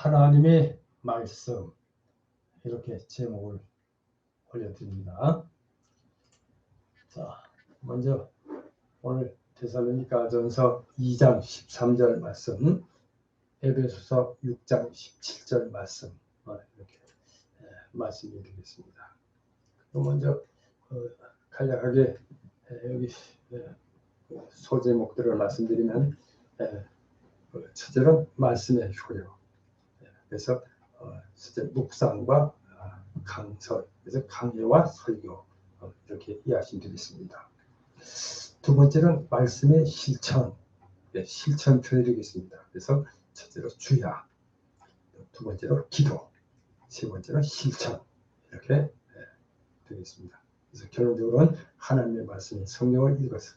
하나님의 말씀, 이렇게 제목을 올려드립니다. 자, 먼저 오늘 데살로니가전서 2장 13절 말씀, 에베소서 6장 17절 말씀, 이렇게 말씀을 드리겠습니다. 먼저 간략하게 여기 소제목들을 말씀드리면, 첫째는 말씀의 효력, 그래서 첫째 묵상과 강설, 그래서 강해와 설교, 이렇게 이해하시면 되겠습니다. 두 번째는 말씀의 실천, 실천표를 드리겠습니다. 그래서 첫째로 주야, 두 번째로 기도, 세 번째로 실천, 이렇게 되겠습니다. 그래서 결론적으로는 하나님의 말씀인 성경을 읽어서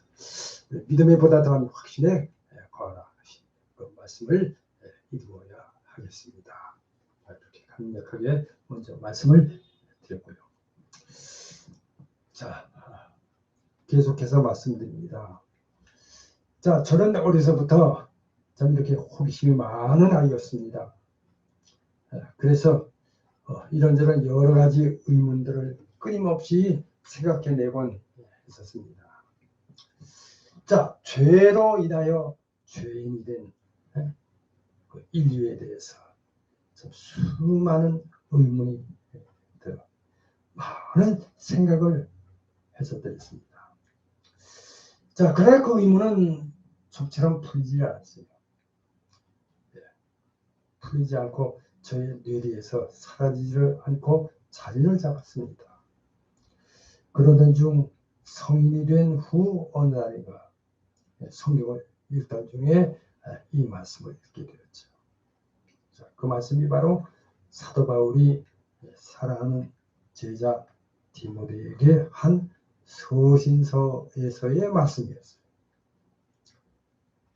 믿음에 보다 더한 확신에 거하라 하신 그 말씀을 읽어야 하겠습니다. 이렇게 강력하게 먼저 말씀을 드렸고요. 자, 계속해서 말씀드립니다. 자, 저는 어려서부터 저는 이렇게 호기심이 많은 아이였습니다. 그래서 이런저런 여러 가지 의문들을 끊임없이 생각해내곤 있었습니다. 자, 죄로 인하여 죄인이 된 인류에 대해서 수많은 의문이 들어 많은 생각을 했었습니다. 자, 그러나 그 의문은 좀처럼 풀리지 않았어요. 풀리지 않고 저의 뇌리에서 사라지지를 않고 자리를 잡았습니다. 그러던 중 성인이 된 후 어느 날인가 성경을 읽던 중에 이 말씀을 읽게 되었죠. 자, 그 말씀이 바로 사도 바울이 사랑하는 제자 디모데에게 한 서신서에서의 말씀이었어요.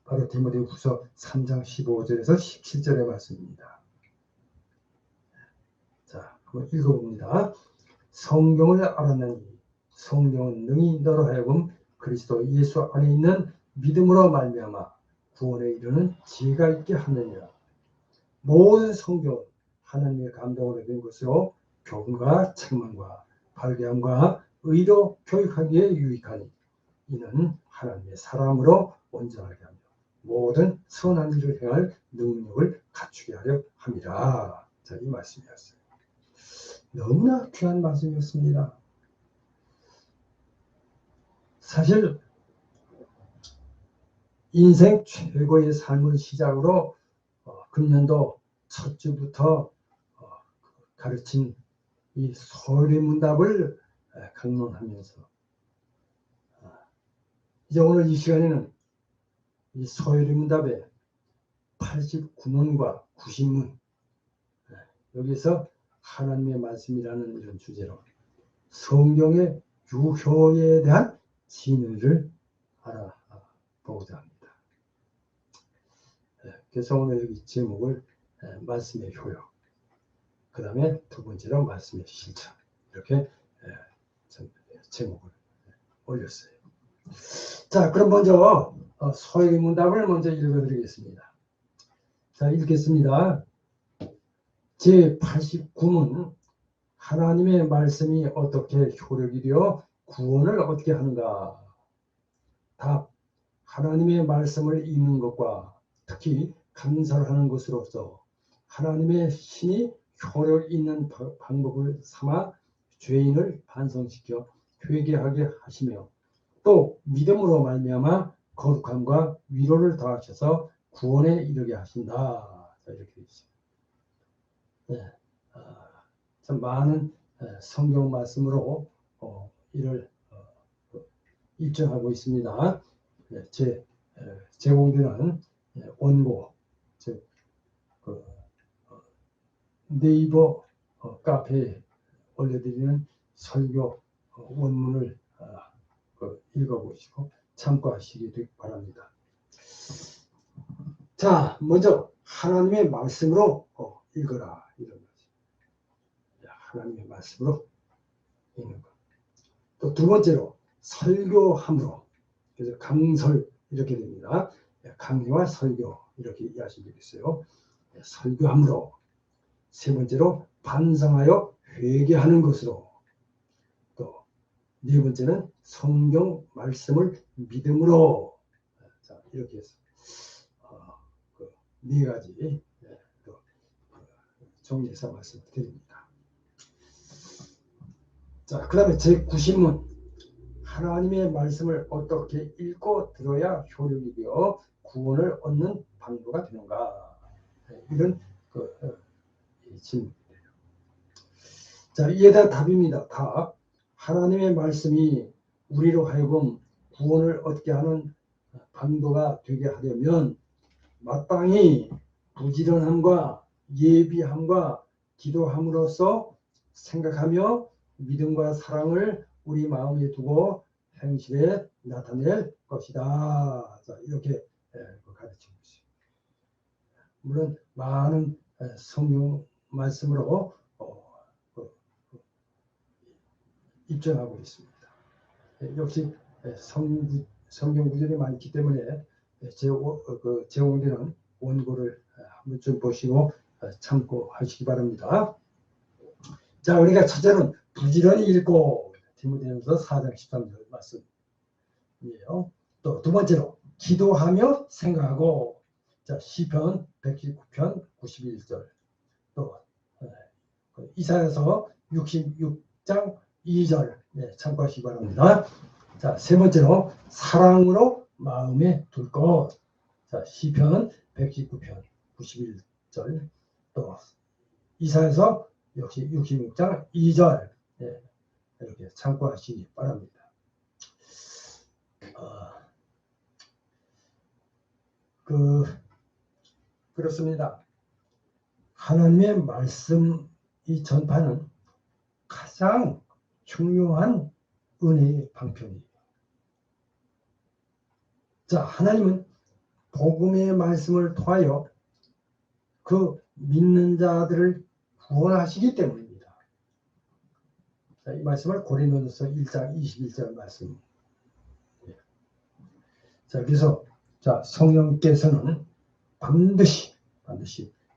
바로 디모데후서 3장 15절에서 17절의 말씀입니다. 자, 한번 읽어봅니다. 성경을 알았나니 성경은 능히 너로 하여금 그리스도 예수 안에 있는 믿음으로 말미암아 구원에 이르는 지혜가 있게 하느니라. 모든 성경은 하나님의 감동으로 된 것으로 교훈과 책망과 발견과 의로 교육하기에 유익하니 이는 하나님의 사람으로 온전하게 하며 모든 선한 일을 행할 능력을 갖추게 하려 함이라. 자, 이 말씀이었어요. 너무나 귀한 말씀이었습니다. 사실 인생 최고의 삶을 시작으로 금년도 첫 주부터 가르친 이 서울의문답을 강론하면서 이제 오늘 이 시간에는 이 서울의문답의 89문과 90문, 여기서 하나님의 말씀이라는 이런 주제로 성경의 유효에 대한 진리를 알아보고자 합니다. 그래서 오늘 여기 제목을 말씀의 효력, 그 다음에 두 번째로 말씀의 실천, 이렇게 제목을 올렸어요. 자, 그럼 먼저 서의 문답을 먼저 읽어드리겠습니다. 자, 읽겠습니다. 제89문, 하나님의 말씀이 어떻게 효력이 되어 구원을 얻게 하는가? 답, 하나님의 말씀을 읽는 것과 특히 감사하는 것으로서 하나님의 신이 효력 있는 방법을 삼아 죄인을 반성시켜 회개하게 하시며 또 믿음으로 말미암아 거룩함과 위로를 더하셔서 구원에 이르게 하신다. 이렇게 되어 있습니다. 네, 참 많은 성경 말씀으로 이를 입증하고 있습니다. 제공되는 원고, 즉 네이버 카페에 올려드리는 설교 원문을 읽어보시고 참고하시기 바랍니다. 자, 먼저 하나님의 말씀으로 읽어라, 이런 거죠. 하나님의 말씀으로 읽는 것. 또 두 번째로 설교함으로, 그래서 강설 이렇게 됩니다. 강의와 설교 이렇게 이해하시면 되겠어요. 설교함으로, 세 번째로 반성하여 회개하는 것으로, 또 네 번째는 성경 말씀을 믿음으로. 자, 이렇게 해서 네 가지 또 정리해서 말씀드립니다. 자, 그 다음에 제90문, 하나님의 말씀을 어떻게 읽고 들어야 효력이 되어 구원을 얻는 방도가 되는가, 이런 질문이에요. 자, 이에 대한 답입니다. 답. 하나님의 말씀이 우리로 하여금 구원을 얻게 하는 방도가 되게 하려면 마땅히 부지런함과 예비함과 기도함으로써 생각하며 믿음과 사랑을 우리 마음에 두고 행실에 나타낼 것이다. 자, 이렇게 가르치고 있습니다. 물론 많은 성경 말씀으로 입증하고 있습니다. 역시 성경 구절이 많기 때문에 제공되는 원고를 한번 좀 보시고 참고하시기 바랍니다. 자, 우리가 첫째는 부지런히 읽고, 디모데전서 4장 13절 말씀이에요. 또 두 번째로 기도하며 생각하고, 자, 시편 119편 91절, 또 이사야서 66장 2절 참고하시기 바랍니다. 자, 세 번째로 사랑으로 마음에 둘 것. 자, 시편 119편 91절, 또 이사야서 역시 66장 2절 이렇게 참고하시기 바랍니다. 그렇습니다. 하나님의 말씀 이 전파는 가장 중요한 은혜의 방편이에요. 자, 하나님은 복음의 말씀을 통하여 그 믿는 자들을 구원하시기 때문입니다. 자, 이 말씀을 고린도전서 1장 21절 말씀. 자, 그래서 자, 성령께서는 반드시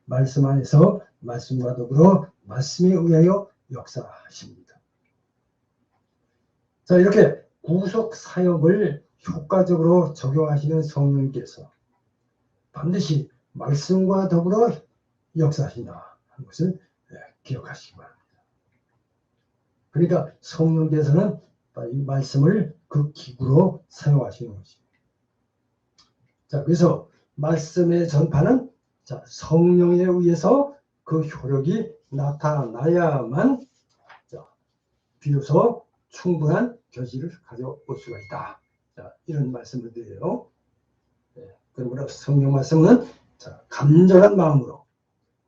말씀 안에서 말씀과 더불어 말씀에 의하여 역사하십니다. 자, 이렇게 구속 사역을 효과적으로 적용하시는 성령께서 반드시 말씀과 더불어 역사하신다 하는 것을 기억하시기 바랍니다. 그러니까 성령께서는 이 말씀을 그 기구로 사용하시는 것입니다. 자, 그래서 말씀의 전파는 자, 성령에 의해서 그 효력이 나타나야만 자, 비로소 충분한 결실을 가져올 수가 있다. 자, 이런 말씀을 드려요. 그러므로 성령 말씀은 자, 간절한 마음으로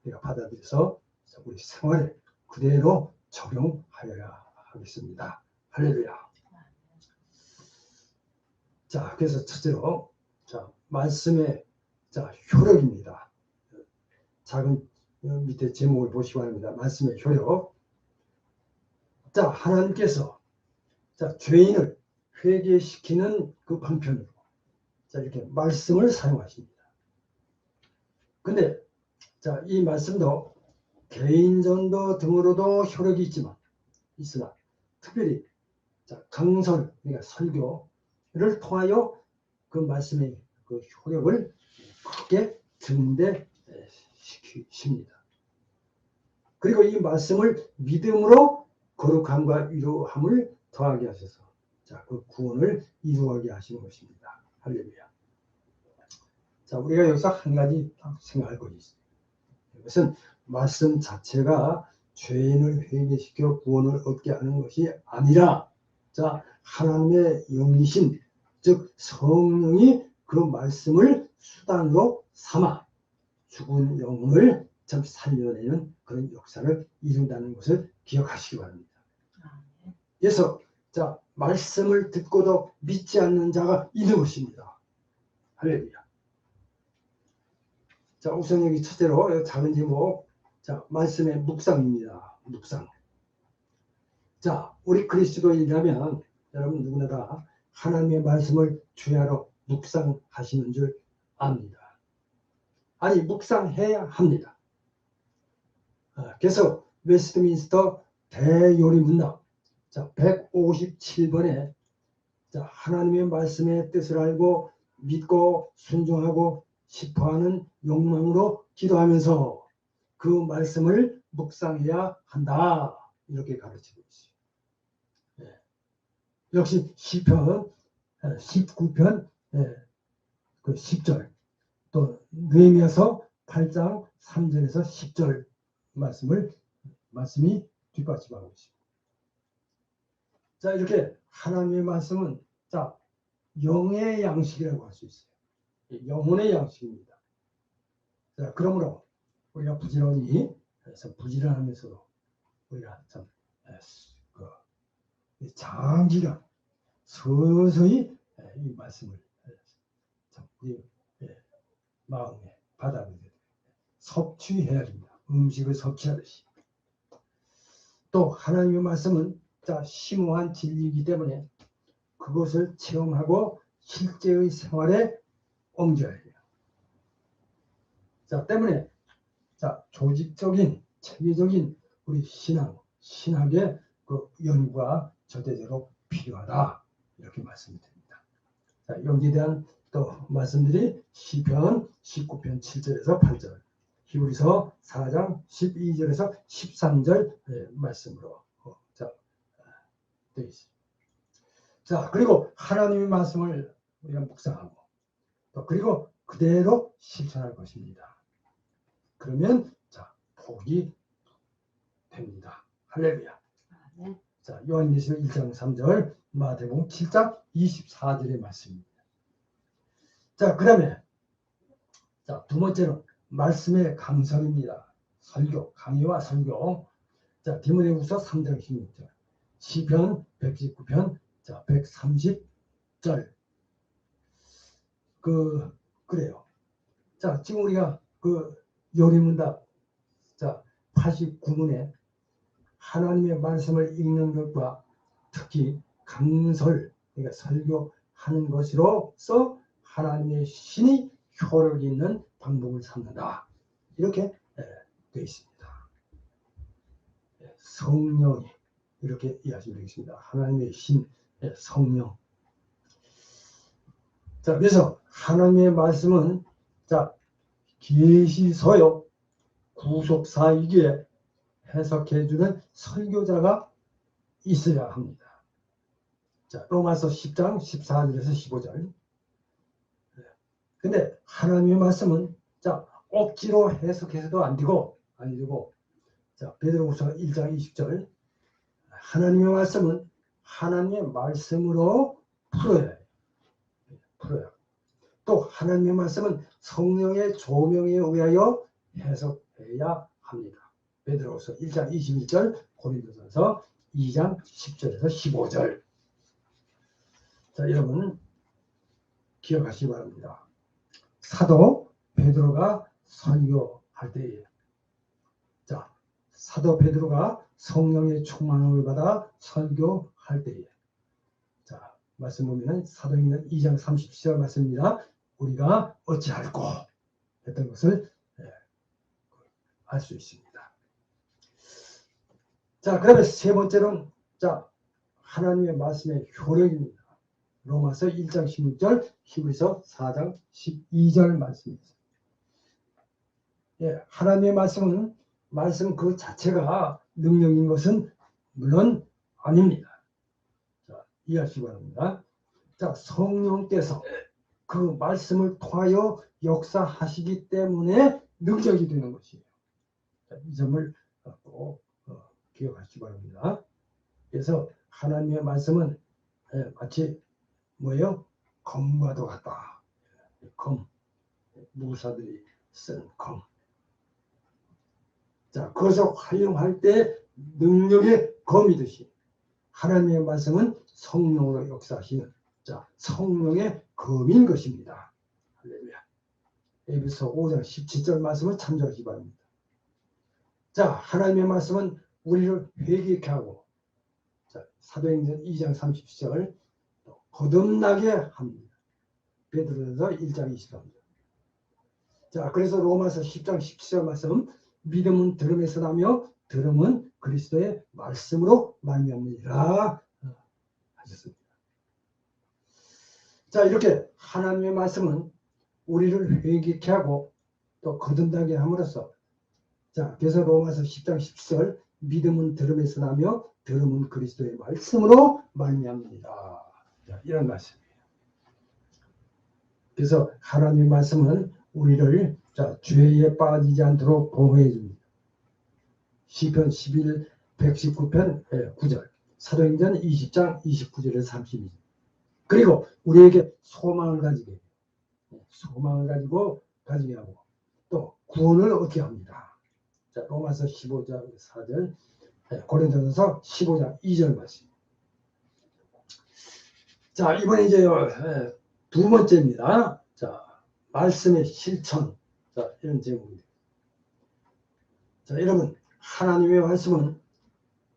우리가 받아들여서 우리 생활에 그대로 적용하여야 하겠습니다. 할렐루야. 자, 그래서 첫째로 자, 말씀의 자, 효력입니다. 작은 밑에 제목을 보시기 바랍니다. 말씀의 효력. 자, 하나님께서 자, 죄인을 회개시키는 그 방편으로 자, 이렇게 말씀을 사용하십니다. 근데 자, 이 말씀도 개인전도 등으로도 효력이 있으나 특별히 자, 강설, 그러니까 설교를 통하여 그 말씀의 그 효력을 크게 증대시킵니다. 그리고 이 말씀을 믿음으로 거룩함과 위로함을 더하게 하셔서 자, 그 구원을 이루어가게 하시는 것입니다. 할렐루야. 자, 우리가 여기서 한 가지 생각할 것이 있습니다. 이것은 말씀 자체가 죄인을 회개시켜 구원을 얻게 하는 것이 아니라 자, 하나님의 영이신 즉 성령이 그 말씀을 수단으로 삼아 죽은 영을 참 살려내는 그런 역사를 이룬다는 것을 기억하시기 바랍니다. 그래서 자, 말씀을 듣고도 믿지 않는 자가 있는 것입니다. 할렐루야. 자, 우선 여기 첫째로 작은 제목, 자, 말씀의 묵상입니다. 묵상. 자, 우리 그리스도인이라면 여러분 누구나 다 하나님의 말씀을 주야로 묵상하시는 줄 압니다. 아니 묵상해야 합니다. 그래서 웨스트민스터 대요리문답 157번에 하나님의 말씀의 뜻을 알고 믿고 순종하고 싶어하는 욕망으로 기도하면서 그 말씀을 묵상해야 한다. 이렇게 가르치고 있어요. 역시 시편 19편 그 10절 또 느헤미야서 8장 3절에서 10절 말씀이 뒷받침하고 있습니다. 자, 이렇게 하나님의 말씀은 영의 양식이라고 할 수 있어요. 영혼의 양식입니다. 자, 그러므로 우리가 부지런하면서도 우리가 참 장기간 서서히 이 말씀을 우리 마음에 받아들여야 섭취해야 됩니다. 음식을 섭취하듯이. 또 하나님의 말씀은 심오한 진리이기 때문에 그것을 체험하고 실제의 생활에 옮겨야 해요. 때문에 조직적인 체계적인 우리 신학의 그 연구가 절대적으로 필요하다. 이렇게 말씀드립니다. 여기에 대한 또 말씀들이 시편 19편 7절에서 8절, 히브리서 4장 12절에서 13절 말씀으로 되어 있습니다. 그리고 하나님의 말씀을 우리가 묵상하고 또 그리고 그대로 실천할 것입니다. 그러면 복이 됩니다. 할렐루야. 네. 요한계시록 1장 3절, 마태복음 7장 24절의 말씀입니다. 그 다음에 두 번째는 말씀의 강설입니다. 설교, 강의와 설교. 디모데후서 3장 16절, 시편 119편 130절. 그래요. 지금 우리가 요리문답 89문에 하나님의 말씀을 읽는 것과 특히 강설, 그러니까 설교하는 것으로서 하나님의 신이 효력을 있는 방법을 삼는다. 이렇게 되어 있습니다. 성령이 이렇게 이해하시면 되겠습니다. 하나님의 신, 성령. 그래서 하나님의 말씀은 계시서요 구속사이기에 해석해주는 설교자가 있어야 합니다. 로마서 10장 14절에서 15절. 근데 하나님의 말씀은 억지로 해석해서도 안 되고 베드로후서 1장 20절, 하나님의 말씀은 하나님의 말씀으로 풀어야 해요. 또 하나님의 말씀은 성령의 조명에 의하여 해석해야 합니다. 베드로후서 1장 21절, 고린도전서 2장 10절에서 15절. 여러분 기억하시기 바랍니다. 사도 베드로가 설교할 때에 사도 베드로가 성령의 충만함을 받아 설교할 때에 말씀 보면 사도행전 2장 37절 말씀입니다. 우리가 어찌할꼬 했던 것을 알 수 있습니다. 그러면 세 번째는 하나님의 말씀의 효력입니다. 로마서 1장 16절, 히브리서 4장 12절 말씀입니다. 하나님의 말씀은 말씀 그 자체가 능력인 것은 물론 아닙니다. 이해하시기 바랍니다. 성령께서 그 말씀을 통하여 역사하시기 때문에 능력이 되는 것이에요. 이 점을 꼭 기억하시기 바랍니다. 그래서 하나님의 말씀은 마치 뭐예요? 검과도 같다. 검, 무사들이 쓴 검. 그것을 활용할 때 능력의 검이듯이 하나님의 말씀은 성령으로 역사하시는 성령의 검인 것입니다. 할렐루야. 에베소 5장 17절 말씀을 참조하시기 바랍니다. 하나님의 말씀은 우리를 회개케 하고 사도행전 2장 30절 거듭나게 합니다. 베드로전서 1장 23절. 자, 그래서 로마서 10장 17절 말씀, 믿음은 들음에서 나며 들음은 그리스도의 말씀으로 말미암느니라 하셨습니다. 자, 이렇게 하나님의 말씀은 우리를 회개케 하고 또 거듭나게 함으로써, 자, 그래서 로마서 10장 17절, 믿음은 들음에서 나며 들음은 그리스도의 말씀으로 말미암느니라. 자, 이런 말씀이에요. 그래서 하나님의 말씀은 우리를, 자, 죄에 빠지지 않도록 보호해 줍니다. 시편 11, 119편 9절, 사도행전 20장 29절에서 32절. 그리고 우리에게 소망을 가지게 하고 또 구원을 얻게 합니다. 자, 로마서 15장 4절, 고린도전서 15장 2절 말씀. 자, 이번에 이제 두 번째입니다. 자, 말씀의 실천. 자, 이런 제목입니다. 자, 여러분, 하나님의 말씀은,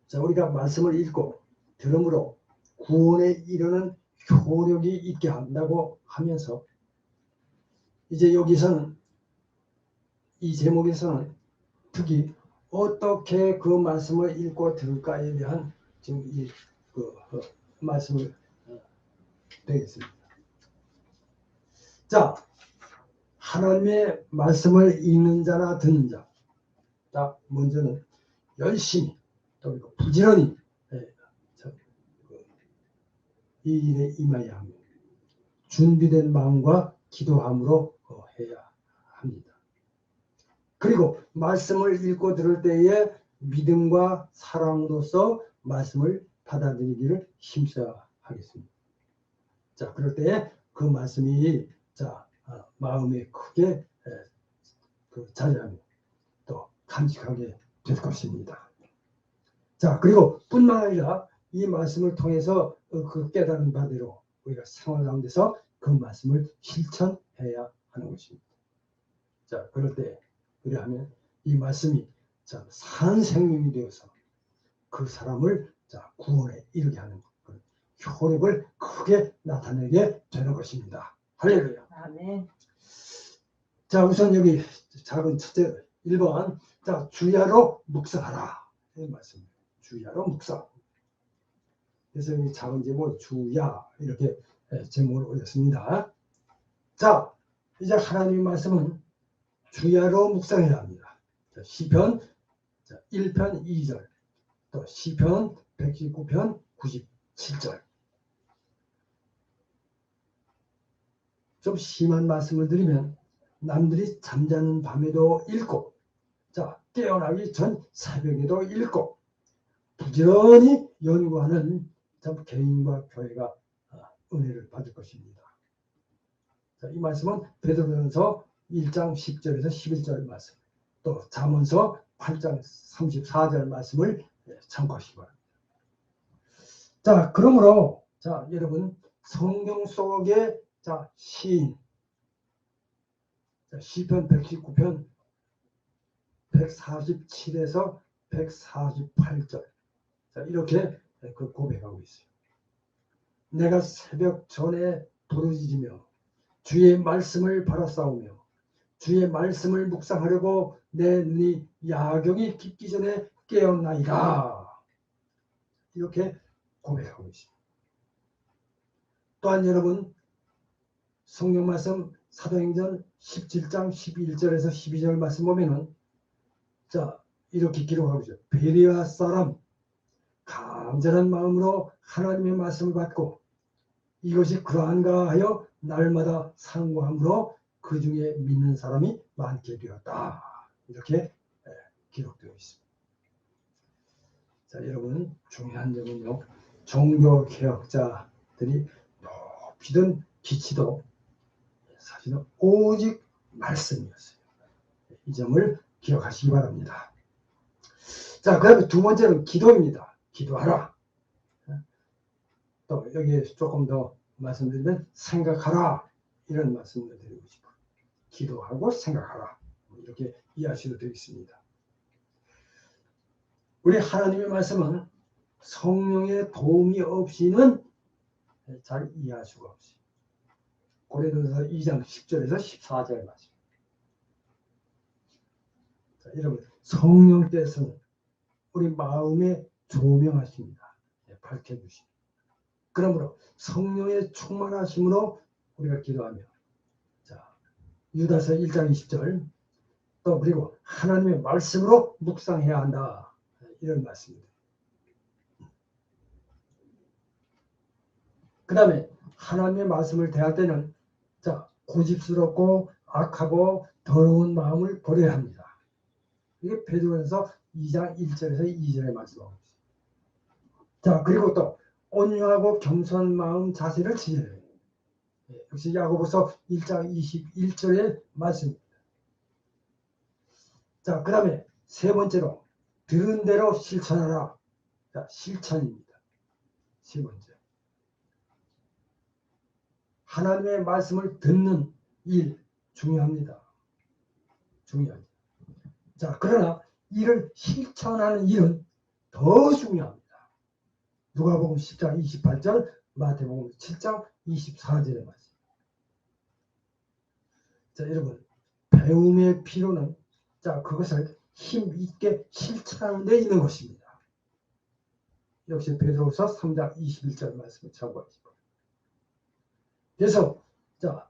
자, 우리가 말씀을 읽고 들음으로 구원에 이르는 효력이 있게 한다고 하면서, 이제 여기서는, 이 제목에서는 특히 어떻게 그 말씀을 읽고 들을까에 대한 지금 이 말씀을 드리겠습니다. 자, 하나님의 말씀을 읽는 자나 듣는 자. 자, 먼저는 열심히 또 부지런히 이 일에 임해야 합니다. 준비된 마음과 기도함으로 해야 합니다. 그리고 말씀을 읽고 들을 때에 믿음과 사랑으로서 말씀을 받아들이기를 힘써야 하겠습니다. 자, 그럴 때에 그 말씀이, 자, 마음에 크게 자리하며 또 간직하게 될 것입니다. 자, 그리고 뿐만 아니라 이 말씀을 통해서 그 깨달은 바대로 우리가 생활 가운데서 그 말씀을 실천해야 하는 것입니다. 자, 그럴 때 그리하면 이 말씀이 자, 산 생명이 되어서 그 사람을, 자, 구원에 이르게 하는 그런 효력을 크게 나타내게 되는 것입니다. 할렐루야. 아멘. 자, 우선 여기 작은 첫째 1번, 자, 주야로 묵상하라. 이 말씀입니다. 주야로 묵상. 그래서 이 작은 제목 주야 이렇게 제목을 올렸습니다. 자, 이제 하나님의 말씀은 주야로 묵상해야 합니다. 자, 시편 1편 2절, 또 시편 119편 97절. 좀 심한 말씀을 드리면 남들이 잠자는 밤에도 읽고, 자, 깨어나기 전 새벽에도 읽고 부지런히 연구하는 참 개인과 교회가 은혜를 받을 것입니다. 자, 이 말씀은 베드로전서 1장 10절에서 11절 말씀, 또 잠언서 8장 34절 말씀을 참고하시기 바랍니다. 자, 그러므로, 자, 여러분, 성경 속의, 자, 시인, 자, 시편 119편 147에서 148절, 자, 이렇게 그 고백하고 있어요. 내가 새벽 전에 부르짖으며 주의 말씀을 바라싸우며 주의 말씀을 묵상하려고 내 눈이 야경이 깊기 전에 깨었나이다. 이렇게 고백하고 있습니다. 또한 여러분, 성경 말씀 사도행전 17장 11절에서 12절 말씀 보면은, 자, 이렇게 기록하고 있어요. 베레아 사람 간절한 마음으로 하나님의 말씀을 받고 이것이 그러한가 하여 날마다 상고함으로 그 중에 믿는 사람이 많게 되었다. 이렇게 기록되어 있습니다. 자, 여러분, 중요한 점은요, 종교개혁자들이 높이던 기치도 사실은 오직 말씀이었어요. 이 점을 기억하시기 바랍니다. 자, 그 다음에 두 번째는 기도입니다. 기도하라. 또 여기에 조금 더 말씀드리면 생각하라. 이런 말씀을 드리고 싶어요. 기도하고 생각하라. 이렇게 이해하셔도 되겠습니다. 우리 하나님의 말씀은 성령의 도움이 없이는 잘 이해할 수가 없어요. 고린도전서 2장 10절에서 14절 말씀. 자, 여러분 성령께서는 우리 마음에 조명하십니다. 밝혀주십니다. 그러므로 성령의 충만하심으로 우리가 기도하며, 자, 유다서 1장 20절, 또 그리고 하나님의 말씀으로 묵상해야 한다, 이런 말씀입니다. 그 다음에 하나님의 말씀을 대할 때는, 자, 고집스럽고 악하고 더러운 마음을 버려야 합니다. 이게 베드로전서 2장 1절에서 2절에 말씀하고 있습니다. 자, 그리고 또 온유하고 겸손한 마음 자세를 지녀야 해요. 역시 야고보서 1장 21절의 말씀입니다. 자, 그 다음에 세 번째로 들은 대로 실천하라. 자, 실천입니다. 세 번째, 하나님의 말씀을 듣는 일 중요합니다. 중요합니다. 자, 그러나 이를 실천하는 일은 더 중요합니다. 누가복음 10장 28절, 마태복음 7장 24절의 말씀. 자, 여러분, 배움의 필요는, 자, 그것을 힘 있게 실천하는 데 있는 것입니다. 역시 베드로서 3장 21절 말씀을 참고하시고. 그래서, 자,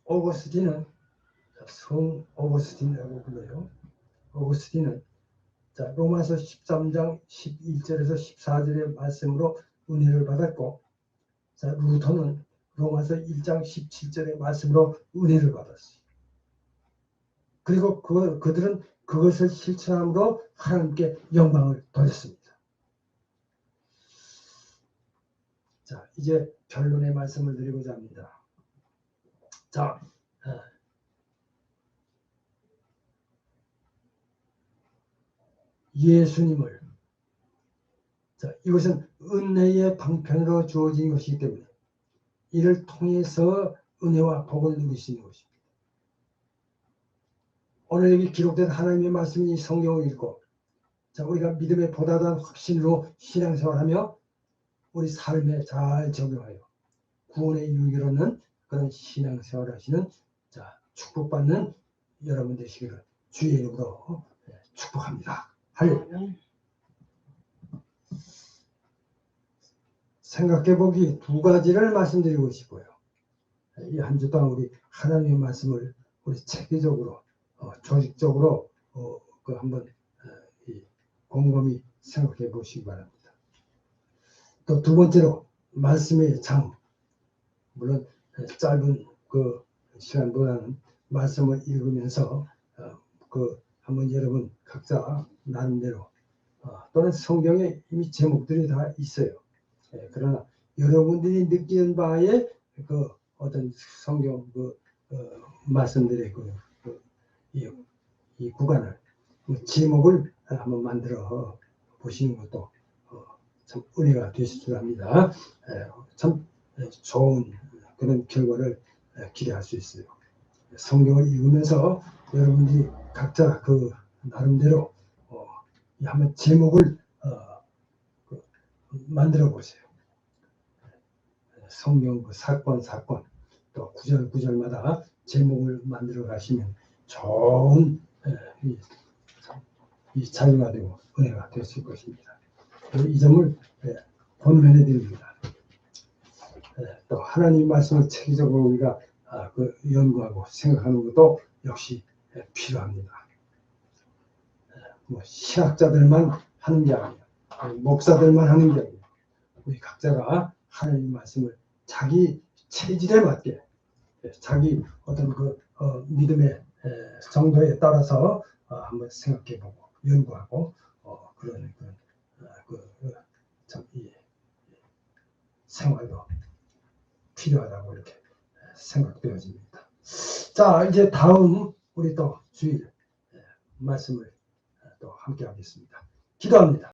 어거스틴은, 성 어거스틴이라고 불러요. 어거스틴은, 자, 로마서 13장 11절에서 14절의 말씀으로 은혜를 받았고, 자, 루터는 로마서 1장 17절의 말씀으로 은혜를 받았어요. 그리고 그들은 그것을 실천함으로 하나님께 영광을 돌렸습니다. 자, 이제 결론의 말씀을 드리고자 합니다. 자, 예수님을, 자, 이것은 은혜의 방편으로 주어진 것이기 때문에 이를 통해서 은혜와 복을 누릴 수 있는 것입니다. 오늘 여기 기록된 하나님의 말씀이 성경을 읽고, 자, 우리가 믿음의 보다던 확신으로 신앙생활하며 우리 삶에 잘 적용하여 구원의 유익을 얻는 그런 신앙생활을 하시는, 자, 축복받는 여러분 되시기를 주의 이름으로 축복합니다. 할렐루야. 생각해보기 두 가지를 말씀드리고 싶어요. 이 한 주 동안 우리 하나님의 말씀을 우리 체계적으로, 조직적으로 한번 곰곰이 생각해 보시기 바랍니다. 또 두 번째로 말씀의 장, 물론 짧은 그 시간보다는 말씀을 읽으면서 한번 여러분 각자 나름대로, 또는 성경에 이미 제목들이 다 있어요. 그러나 여러분들이 느끼는 바에 그 어떤 성경 말씀들의 이 구간을, 제목을 한번 만들어 보시는 것도 참 은혜가 되실 줄 압니다. 참 좋은 그런 결과를 기대할 수 있어요. 성경을 읽으면서 여러분들이 각자 그 나름대로 한번 제목을 만들어 보세요. 성경 사건 또 구절마다 제목을 만들어 가시면 좋은 이 자유가 되고 은혜가 되실 것입니다. 이 점을 권면해 드립니다. 또 하나님 말씀을 체계적으로 우리가 연구하고 생각하는 것도 역시 필요합니다. 신학자들만 하는 게 아니에요. 목사들만 하는 게 아니에요. 우리 각자가 하나님 말씀을 자기 체질에 맞게, 자기 어떤 믿음의 정도에 따라서 한번 생각해보고 연구하고 그런 참 이 생활도 필요하다고 이렇게 생각되어집니다. 자, 이제 다음 우리 또 주일 말씀을 또 함께 하겠습니다. 기도합니다.